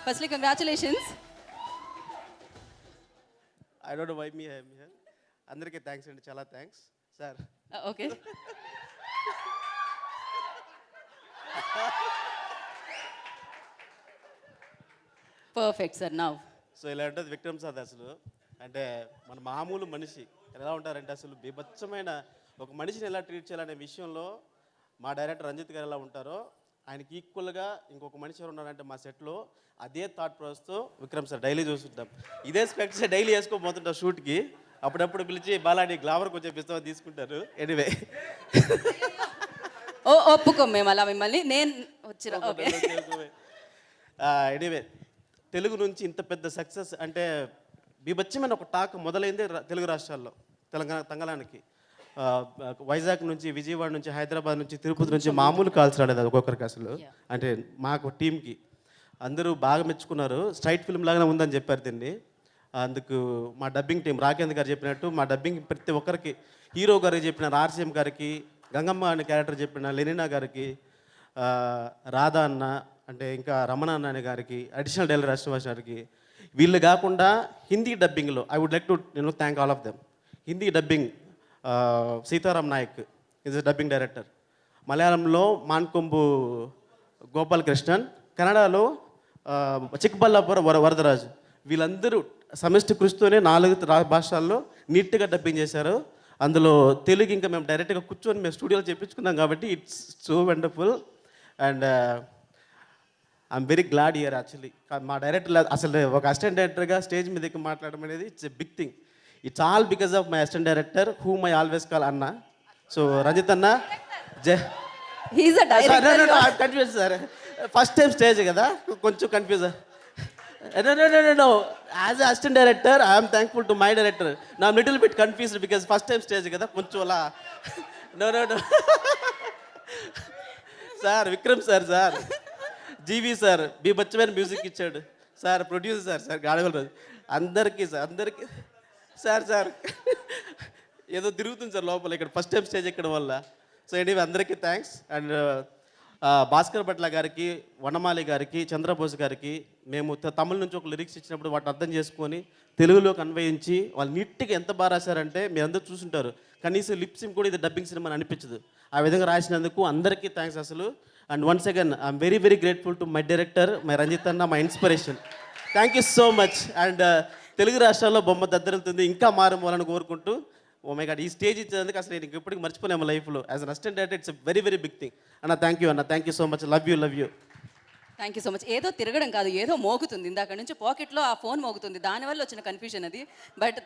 Firstly congratulations. I don't know why me I'm here. అందరికీ thanks అండి, చాలా thanks sir. Okay, perfect sir. Now so ఇలా ఉంటుంది Vikram sir అసలు. అంటే మన మామూలు మనిషి ఎలా ఉంటారంటే అసలు బీభత్సమైన ఒక మనిషిని ఎలా ట్రీట్ చేయాలనే విషయంలో మా డైరెక్టర్ రంజిత్ గారు ఎలా ఉంటారో ఆయనకి ఈక్వల్గా ఇంకొక మనిషి ఎవరు ఉన్నారంటే మా సెట్లో అదే థాట్ ప్రాసెస్తో విక్రమ్ సార్ డైలీ చూస్తుంటాం. ఇదే స్పెక్ట్స్ డైలీ వేసుకోబోతుంటాం షూట్కి. అప్పుడప్పుడు పిలిచి బాలాడి గ్లామర్ కొంచెం పిస్తామని తీసుకుంటారు. ఎనీవే ఒప్పుకోం మేము అలా మిమ్మల్ని. నేను వచ్చిన ఎనీవే తెలుగు నుంచి ఇంత పెద్ద సక్సెస్ అంటే బీభత్సమైన ఒక టాక్ మొదలైంది తెలుగు రాష్ట్రాల్లో, తెలంగాణకి. వైజాగ్ నుంచి, విజయవాడ నుంచి, హైదరాబాద్ నుంచి, తిరుపతి నుంచి మామూలు కాల్స్ రాలేదు అది ఒక్కొక్కరికి అసలు. అంటే మాకు టీంకి అందరూ బాగా మెచ్చుకున్నారు. స్ట్రైట్ ఫిల్మ్ లాగానే ఉందని చెప్పారు దీన్ని. అందుకు మా డబ్బింగ్ టీం రాకేంద్ర గారు చెప్పినట్టు మా డబ్బింగ్ ప్రతి ఒక్కరికి, హీరో గారికి చెప్పిన ఆర్సీఎం గారికి, గంగమ్మ అనే క్యారెక్టర్ చెప్పిన లెనినా గారికి, రాధా అన్న అంటే ఇంకా రమణ అన్న గారికి, అడిషనల్ డైరెక్టర్ రాష్ట్రవాసి గారికి, వీళ్ళు కాకుండా హిందీ డబ్బింగ్లో I would like to thank all of them. Hindi dubbing Sitaram Naik is dubbing director. మలయాళంలో మాన్కొంబు గోపాలకృష్ణన్, కన్నడలో చిక్కబల్లాపురం వరదరాజు. వీళ్ళందరూ సమిష్టి కృషితోనే 4 భాషల్లో నీట్గా డబ్బింగ్ చేశారు. అందులో తెలుగు ఇంకా మేము డైరెక్ట్గా కూర్చొని మేము స్టూడియోలో చెప్పించుకున్నాం కాబట్టి it's so wonderful. And I'm very glad here actually. మా డైరెక్టర్ అసలు ఒక అసిస్టెంట్ డైరెక్టర్గా స్టేజ్ మీద ఎక్కి మాట్లాడడం అనేది it's a big thing. It's all because of my assistant director whom I always call అన్న. సో రంజిత్ అన్న confuse sir, first time stage కదా కొంచెం confuse. No. As an assistant director, I am thankful to my director. Now I'm little bit confused because first time stage kada konchu ala. No. Sir, Vikram sir, GV sir, B bachman music ichadu. Sir, producer sir, gaadagal andarki sir. ఏదో తిరుగుతుంది sir లోపల ఇక్కడ first time stage ఎక్కడం వల్ల. So anyway అందరికీ thanks. And Bhaskar Bhatla గారికి, వనమాలి గారికి, చంద్రబోస్ గారికి మేము తమిళ నుంచి ఒక లిరిక్స్ ఇచ్చినప్పుడు వాటిని అర్థం చేసుకొని తెలుగులోకి అన్వయించి వాళ్ళు నీట్గా ఎంత బాగా రాశారంటే మీరు అందరూ చూసుంటారు. కనీసం లిప్ సింక్ కూడా ఇది డబ్బింగ్ సినిమా అని అనిపించదు. ఆ విధంగా రాసినందుకు అందరికీ థ్యాంక్స్ అసలు. And once again I'm very very grateful to my director, my Ranjith అన్న, my inspiration. Thank you so much. And Telugu రాష్ట్రాల్లో బొమ్మ దద్దరుతుంది, ఇంకా మారుమోలని కోరుకుంటూ ఓ మై గాడ్ ఈ స్టేజ్ ఇచ్చేందుకు అసలు నేను ఇప్పటికి మర్చిపోలేము లైఫ్లో. As an assistant director it's very very big thing. అన్న థ్యాంక్ యూ అన్న, thank you so much. Love you. Thank you so much. ఏదో తిరగడం కాదు, ఏదో మోగుతుంది. ఇందాక నుంచి పాకెట్లో ఆ ఫోన్ మోగుతుంది, దానివల్ల వచ్చిన కన్ఫ్యూజన్ అది. బట్